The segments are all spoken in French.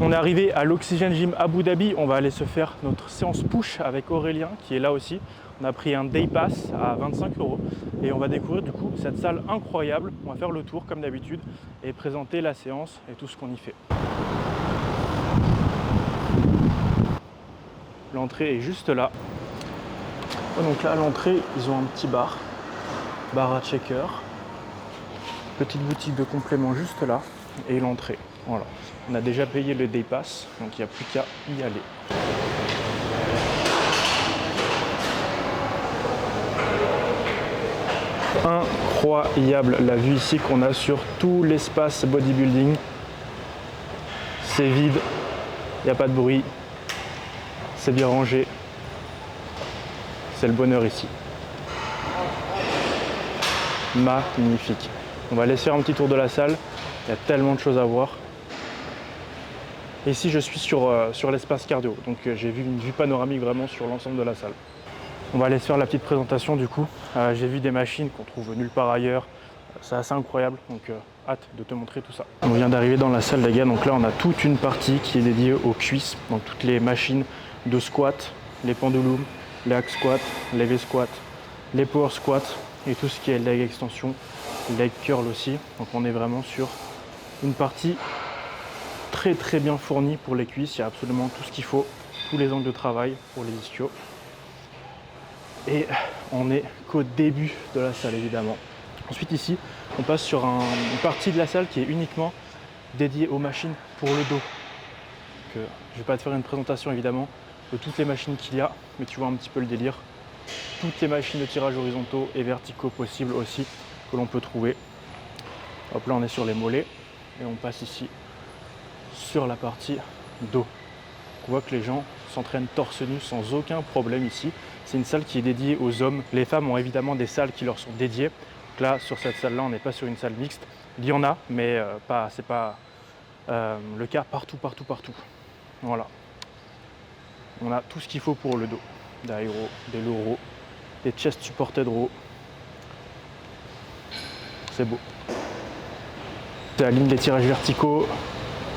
On est arrivé à l'Oxygen Gym Abu Dhabi, on va aller se faire notre séance push avec Aurélien qui est là aussi. On a pris un day pass à 25 € et on va découvrir du coup cette salle incroyable. On va faire le tour comme d'habitude et présenter la séance et tout ce qu'on y fait. L'entrée est juste là. Donc là à l'entrée ils ont un petit bar à checker, petite boutique de compléments juste là et l'entrée. Voilà. On a déjà payé le day pass, donc il n'y a plus qu'à y aller. Incroyable la vue ici qu'on a sur tout l'espace bodybuilding. C'est vide, il n'y a pas de bruit, c'est bien rangé. C'est le bonheur ici. Magnifique. On va aller faire un petit tour de la salle, il y a tellement de choses à voir. Et ici je suis sur l'espace cardio, donc j'ai vu une vue panoramique vraiment sur l'ensemble de la salle. On va aller se faire la petite présentation du coup. J'ai vu des machines qu'on trouve nulle part ailleurs, c'est assez incroyable, donc hâte de te montrer tout ça. On vient d'arriver dans la salle les gars, donc là on a toute une partie qui est dédiée aux cuisses, donc toutes les machines de squat, les pendulums, les hack squat, les V squat, les power squat et tout ce qui est leg extension, leg curl aussi. Donc on est vraiment sur une partie très bien fournie pour les cuisses. Il y a absolument tout ce qu'il faut, tous les angles de travail pour les ischios. Et on est qu'au début de la salle évidemment. Ensuite ici, on passe sur une partie de la salle qui est uniquement dédiée aux machines pour le dos. Donc, je ne vais pas te faire une présentation évidemment de toutes les machines qu'il y a, mais tu vois un petit peu le délire. Toutes les machines de tirage horizontaux et verticaux possibles aussi que l'on peut trouver. Hop là on est sur les mollets et on passe ici sur la partie dos. On voit que les gens s'entraînent torse nu sans aucun problème ici. C'est une salle qui est dédiée aux hommes. Les femmes ont évidemment des salles qui leur sont dédiées. Donc là, sur cette salle-là, on n'est pas sur une salle mixte. Il y en a, mais ce n'est pas le cas partout. Voilà. On a tout ce qu'il faut pour le dos. Des high row, des low row, des chest supported row. C'est beau. C'est la ligne des tirages verticaux,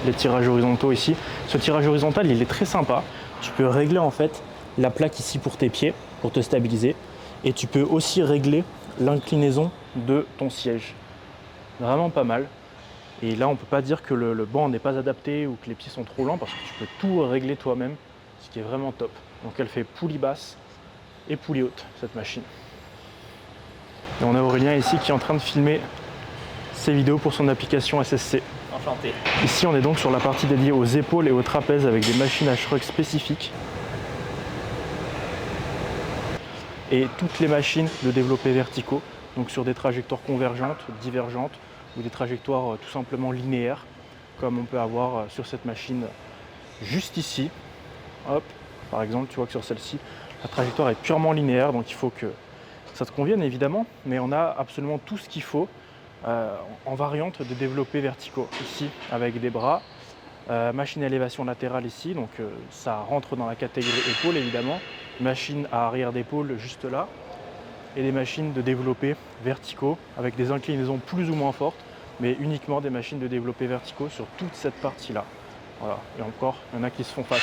les tirages horizontaux ici. Ce tirage horizontal, il est très sympa. Tu peux régler en fait la plaque ici pour tes pieds, pour te stabiliser. Et tu peux aussi régler l'inclinaison de ton siège. Vraiment pas mal. Et là, on ne peut pas dire que le banc n'est pas adapté ou que les pieds sont trop lents parce que tu peux tout régler toi-même, ce qui est vraiment top. Donc elle fait poulie basse et poulie haute, cette machine. Et on a Aurélien ici qui est en train de filmer ses vidéos pour son application SSC. Enchanté. Ici, on est donc sur la partie dédiée aux épaules et aux trapèzes avec des machines à shrug spécifiques. Et toutes les machines de développés verticaux, donc sur des trajectoires convergentes, divergentes ou des trajectoires tout simplement linéaires, comme on peut avoir sur cette machine juste ici. Hop, par exemple, tu vois que sur celle-ci, la trajectoire est purement linéaire, donc il faut que ça te convienne évidemment, mais on a absolument tout ce qu'il faut en variante de développés verticaux. Ici, avec des bras, machine à élévation latérale ici, donc ça rentre dans la catégorie épaule évidemment. Machine à arrière d'épaule juste là. Et des machines de développés verticaux avec des inclinaisons plus ou moins fortes, mais uniquement des machines de développés verticaux sur toute cette partie-là. Voilà, et encore, il y en a qui se font face.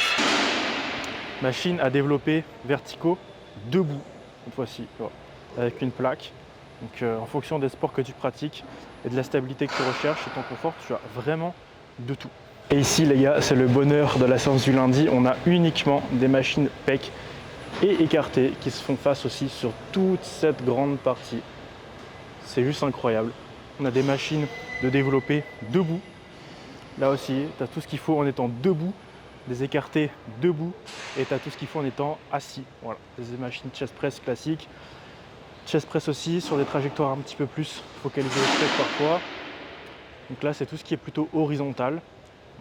Machine à développer verticaux debout, cette fois-ci, avec une plaque. Donc en fonction des sports que tu pratiques et de la stabilité que tu recherches et ton confort, tu as vraiment de tout. Et ici les gars, c'est le bonheur de la séance du lundi, on a uniquement des machines pec et écartées qui se font face aussi sur toute cette grande partie. C'est juste incroyable. On a des machines de développer debout. Là aussi, tu as tout ce qu'il faut en étant debout, des écartés debout et tu as tout ce qu'il faut en étant assis. Voilà, des machines chest press classiques. Chest press aussi sur des trajectoires un petit peu plus focalisées au step parfois. Donc là, c'est tout ce qui est plutôt horizontal.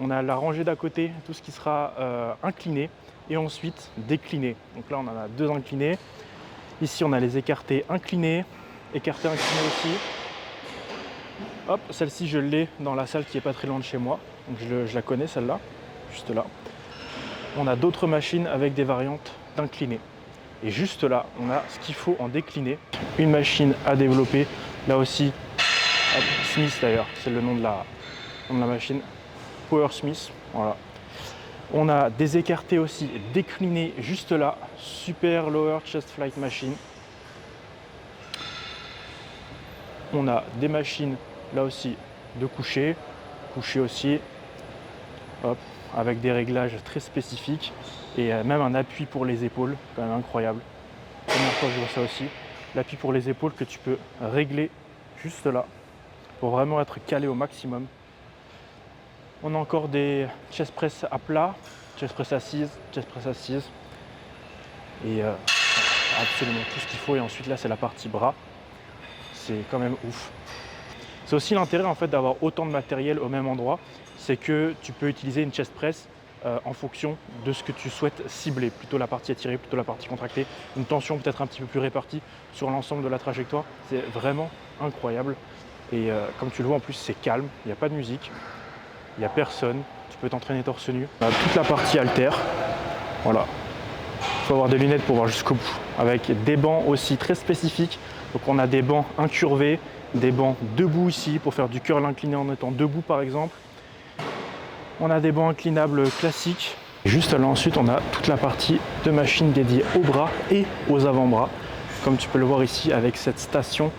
On a la rangée d'à côté, tout ce qui sera incliné et ensuite décliné. Donc là, on en a deux inclinés. Ici, on a les écartés inclinés, écartés inclinés aussi. Hop, celle-ci, je l'ai dans la salle qui est pas très loin de chez moi. Donc je la connais, celle-là, juste là. On a d'autres machines avec des variantes d'incliné. Et juste là, on a ce qu'il faut en décliné. Une machine à développer, là aussi, Smith d'ailleurs, c'est le nom de la machine. Power Smith, voilà. On a des écartés aussi déclinés juste là. Super lower chest flight machine. On a des machines là aussi de coucher aussi, hop, avec des réglages très spécifiques et même un appui pour les épaules, quand même incroyable. Première fois que je vois ça aussi. L'appui pour les épaules que tu peux régler juste là pour vraiment être calé au maximum. On a encore des chest press à plat, chest press assise et absolument tout ce qu'il faut. Et ensuite là c'est la partie bras, c'est quand même ouf. C'est aussi l'intérêt en fait d'avoir autant de matériel au même endroit, c'est que tu peux utiliser une chest press en fonction de ce que tu souhaites cibler, plutôt la partie étirée, plutôt la partie contractée, une tension peut-être un petit peu plus répartie sur l'ensemble de la trajectoire. C'est vraiment incroyable et comme tu le vois en plus c'est calme, il n'y a pas de musique, il n'y a personne, tu peux t'entraîner torse nu. On a toute la partie haltère, voilà. Il faut avoir des lunettes pour voir jusqu'au bout, avec des bancs aussi très spécifiques. Donc on a des bancs incurvés, des bancs debout ici pour faire du curl incliné en étant debout par exemple. On a des bancs inclinables classiques. Juste là ensuite on a toute la partie de machine dédiée aux bras et aux avant-bras. Comme tu peux le voir ici avec cette station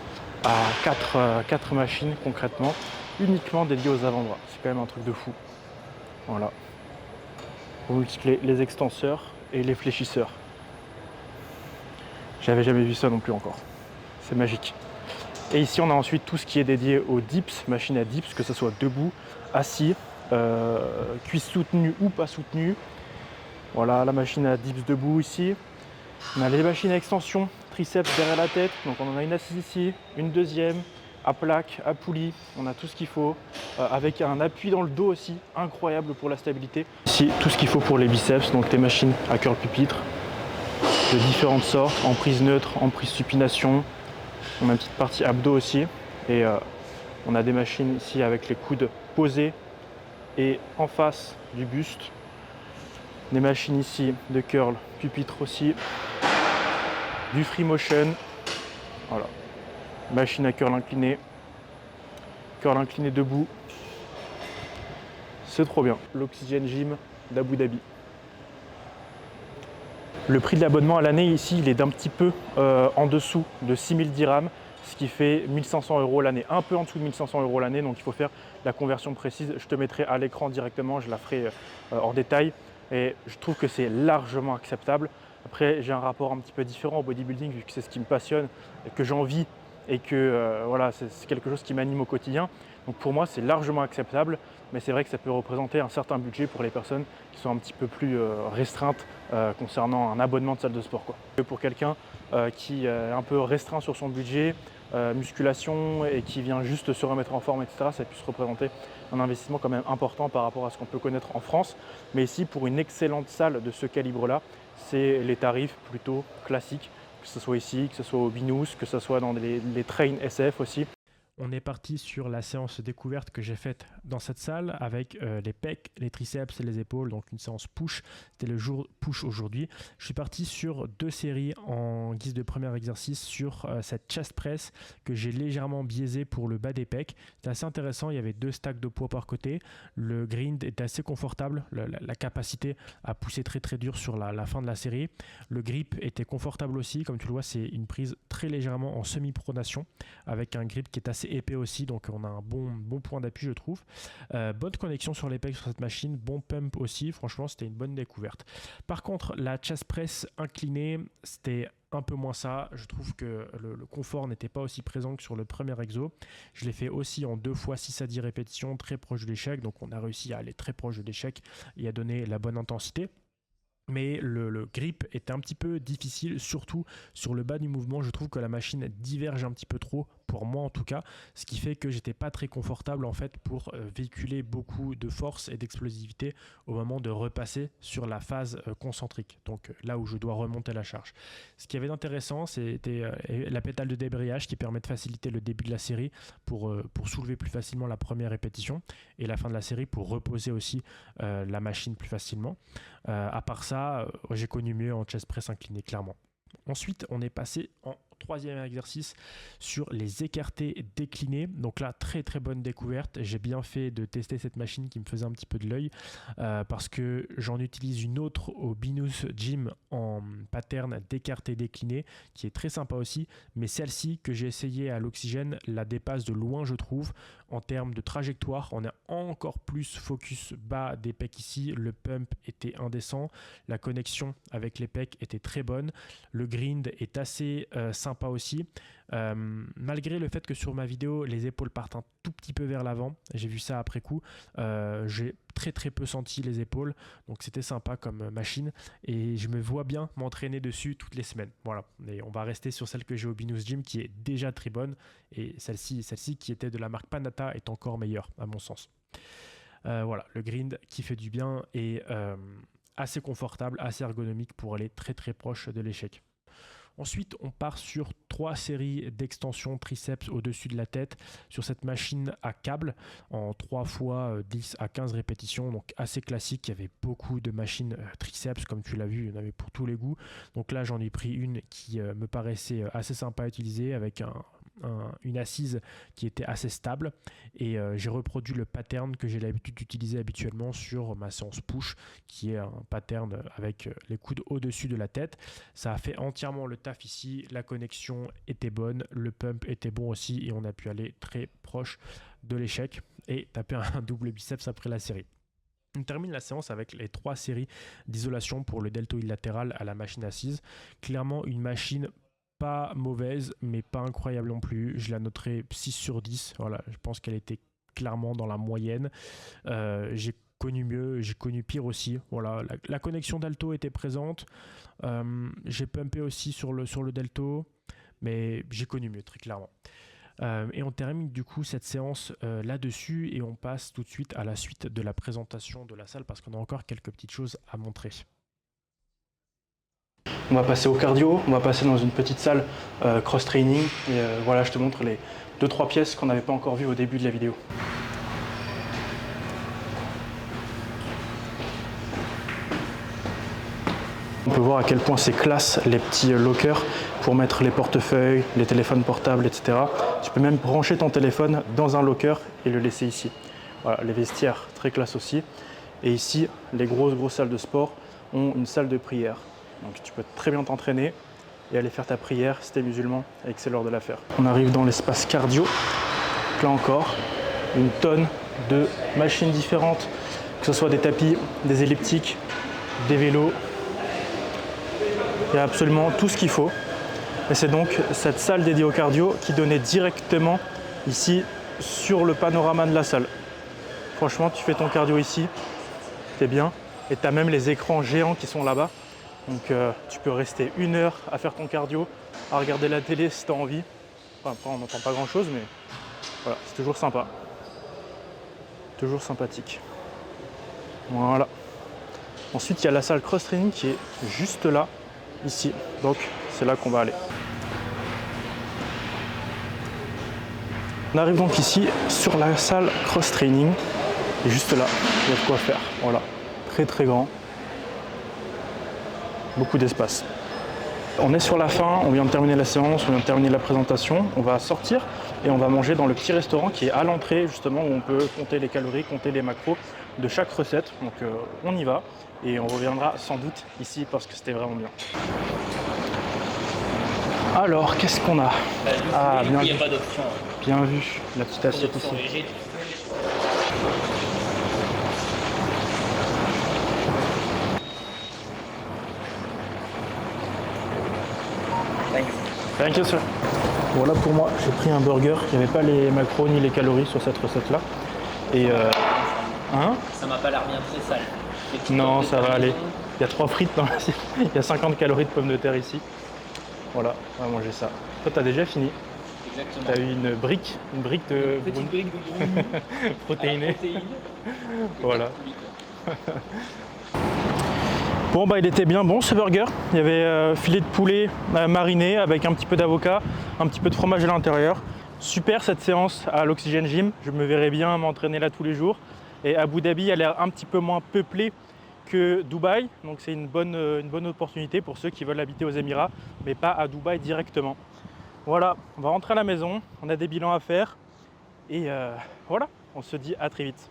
à 4 machines concrètement, uniquement dédiées aux avant-bras. C'est quand même un truc de fou. Voilà. Pour multiplier les extenseurs et les fléchisseurs. J'avais jamais vu ça non plus encore. C'est magique. Et ici on a ensuite tout ce qui est dédié aux dips, machine à dips, que ce soit debout, assis, cuisse soutenue ou pas soutenue. Voilà la machine à dips debout ici. On a les machines à extension, triceps derrière la tête. Donc on en a une assise ici, une deuxième, à plaque, à poulie. On a tout ce qu'il faut, avec un appui dans le dos aussi, incroyable pour la stabilité. Ici tout ce qu'il faut pour les biceps, donc des machines à curl pupitre de différentes sortes, en prise neutre, en prise supination. On a une petite partie abdos aussi et on a des machines ici avec les coudes posés et en face du buste. Des machines ici de curl pupitre aussi, du free motion, voilà. Machine à curl incliné debout. C'est trop bien. L'Oxygen Gym d'Abu Dhabi. Le prix de l'abonnement à l'année ici, il est d'un petit peu en dessous de 6000 dirhams, ce qui fait 1500 € l'année, un peu en dessous de 1500 € l'année, donc il faut faire la conversion précise. Je te mettrai à l'écran directement, je la ferai en détail et je trouve que c'est largement acceptable. Après, j'ai un rapport un petit peu différent au bodybuilding vu que c'est ce qui me passionne et que j'en vis et que voilà, c'est quelque chose qui m'anime au quotidien. Donc pour moi, c'est largement acceptable, mais c'est vrai que ça peut représenter un certain budget pour les personnes qui sont un petit peu plus restreintes concernant un abonnement de salle de sport, quoi. Pour quelqu'un qui est un peu restreint sur son budget, musculation et qui vient juste se remettre en forme, etc., ça puisse représenter un investissement quand même important par rapport à ce qu'on peut connaître en France. Mais ici, pour une excellente salle de ce calibre-là, c'est les tarifs plutôt classiques, que ce soit ici, que ce soit au Binous, que ce soit dans les trains SF aussi. On est parti sur la séance découverte que j'ai faite dans cette salle avec les pecs, les triceps et les épaules, donc une séance push. C'était le jour push aujourd'hui. Je suis parti sur 2 séries en guise de premier exercice sur cette chest press que j'ai légèrement biaisé pour le bas des pecs. C'était assez intéressant, il y avait 2 stacks de poids par côté. Le grind était assez confortable, la capacité à pousser très très dur sur la fin de la série. Le grip était confortable aussi, comme tu le vois, c'est une prise très légèrement en semi-pronation avec un grip qui est assez épais aussi, donc on a un bon point d'appui je trouve. Bonne connexion sur les pecs sur cette machine, bon pump aussi, franchement c'était une bonne découverte. Par contre la chest press inclinée, c'était un peu moins ça, je trouve que le confort n'était pas aussi présent que sur le premier exo. Je l'ai fait aussi en 2 fois 6 à 10 répétitions, très proche de l'échec, donc on a réussi à aller très proche de l'échec et à donner la bonne intensité. Mais le grip était un petit peu difficile, surtout sur le bas du mouvement. Je trouve que la machine diverge un petit peu trop, pour moi en tout cas, ce qui fait que j'étais pas très confortable en fait pour véhiculer beaucoup de force et d'explosivité au moment de repasser sur la phase concentrique, donc là où je dois remonter la charge. Ce qui avait d'intéressant, c'était la pédale de débrayage qui permet de faciliter le début de la série pour soulever plus facilement la première répétition et la fin de la série pour reposer aussi la machine plus facilement. À part ça, j'ai connu mieux en chest press incliné, clairement. Ensuite, on est passé en troisième exercice sur les écartés déclinés. Donc là, très très bonne découverte. J'ai bien fait de tester cette machine qui me faisait un petit peu de l'œil parce que j'en utilise une autre au Binous Gym en pattern d'écarté décliné qui est très sympa aussi. Mais celle-ci que j'ai essayé à l'Oxygène la dépasse de loin, je trouve. En termes de trajectoire, on est encore plus focus bas des pecs ici. Le pump était indécent. La connexion avec les pecs était très bonne. Le grind est assez sympa aussi. Malgré le fait que sur ma vidéo, les épaules partent un tout petit peu vers l'avant. J'ai vu ça après coup. J'ai très peu senti les épaules. Donc c'était sympa comme machine. Et je me vois bien m'entraîner dessus toutes les semaines. Voilà. Et on va rester sur celle que j'ai au Binous Gym qui est déjà très bonne. Et celle-ci qui était de la marque Panata est encore meilleure à mon sens. Voilà, le grind qui fait du bien et assez confortable, assez ergonomique pour aller très proche de l'échec. Ensuite, on part sur 3 séries d'extensions triceps au-dessus de la tête sur cette machine à câble en 3 fois 10 à 15 répétitions, donc assez classique. Il y avait beaucoup de machines triceps, comme tu l'as vu, il y en avait pour tous les goûts. Donc là, j'en ai pris une qui me paraissait assez sympa à utiliser avec une assise qui était assez stable et j'ai reproduit le pattern que j'ai l'habitude d'utiliser habituellement sur ma séance push qui est un pattern avec les coudes au-dessus de la tête. Ça a fait entièrement le taf ici, la connexion était bonne, le pump était bon aussi et on a pu aller très proche de l'échec et taper un double biceps après la série. On termine la séance avec les 3 séries d'isolation pour le deltoïde latéral à la machine assise. Clairement une machine pas mauvaise, mais pas incroyable non plus. Je la noterai 6 sur 10. Voilà, je pense qu'elle était clairement dans la moyenne. J'ai connu mieux, j'ai connu pire aussi. Voilà, la connexion d'alto était présente. J'ai pumpé aussi sur le delto, mais j'ai connu mieux, très clairement. Et on termine du coup cette séance là-dessus et on passe tout de suite à la suite de la présentation de la salle parce qu'on a encore quelques petites choses à montrer. On va passer au cardio, on va passer dans une petite salle cross-training et voilà, je te montre les 2-3 pièces qu'on n'avait pas encore vues au début de la vidéo. On peut voir à quel point c'est classe les petits lockers pour mettre les portefeuilles, les téléphones portables, etc. Tu peux même brancher ton téléphone dans un locker et le laisser ici. Voilà, les vestiaires, très classe aussi. Et ici, les grosses salles de sport ont une salle de prière. Donc tu peux très bien t'entraîner et aller faire ta prière si tu es musulman et que c'est l'heure de la faire. On arrive dans l'espace cardio. Donc là encore, une tonne de machines différentes, que ce soit des tapis, des elliptiques, des vélos. Il y a absolument tout ce qu'il faut. Et c'est donc cette salle dédiée au cardio qui donnait directement ici sur le panorama de la salle. Franchement, tu fais ton cardio ici, t'es bien. Et tu as même les écrans géants qui sont là-bas. Donc tu peux rester 1 heure à faire ton cardio, à regarder la télé si tu as envie. Enfin, après on n'entend pas grand chose mais voilà, c'est toujours sympa. Toujours sympathique. Voilà. Ensuite il y a la salle cross-training qui est juste là, ici. Donc c'est là qu'on va aller. On arrive donc ici sur la salle cross-training. Et juste là, il y a de quoi faire. Voilà. Très grand. Beaucoup d'espace. On est sur la fin, on vient de terminer la séance, on vient de terminer la présentation. On va sortir et on va manger dans le petit restaurant qui est à l'entrée justement où on peut compter les calories, compter les macros de chaque recette. Donc on y va et on reviendra sans doute ici parce que c'était vraiment bien. Alors qu'est-ce qu'on a? Ah bien vu. Bien vu, la petite assiette ici. Thank you, sir. Voilà pour moi, j'ai pris un burger. Il n'y avait pas les macros ni les calories sur cette recette-là. Et ça m'a pas l'air bien très sale. Non, ça va aller. Il y a 3 frites dans l'assiette. Il y a 50 calories de pommes de terre ici. Voilà, on va manger ça. Toi, tu as déjà fini. Exactement. Tu as eu une brique de petite brique de brownie protéinée. Voilà. Bon bah il était bien bon ce burger, il y avait filet de poulet mariné avec un petit peu d'avocat, un petit peu de fromage à l'intérieur. Super cette séance à l'Oxygène Gym, je me verrais bien m'entraîner là tous les jours. Et Abu Dhabi a l'air un petit peu moins peuplé que Dubaï, donc c'est une bonne opportunité pour ceux qui veulent habiter aux Émirats, mais pas à Dubaï directement. Voilà, on va rentrer à la maison, on a des bilans à faire et voilà, on se dit à très vite.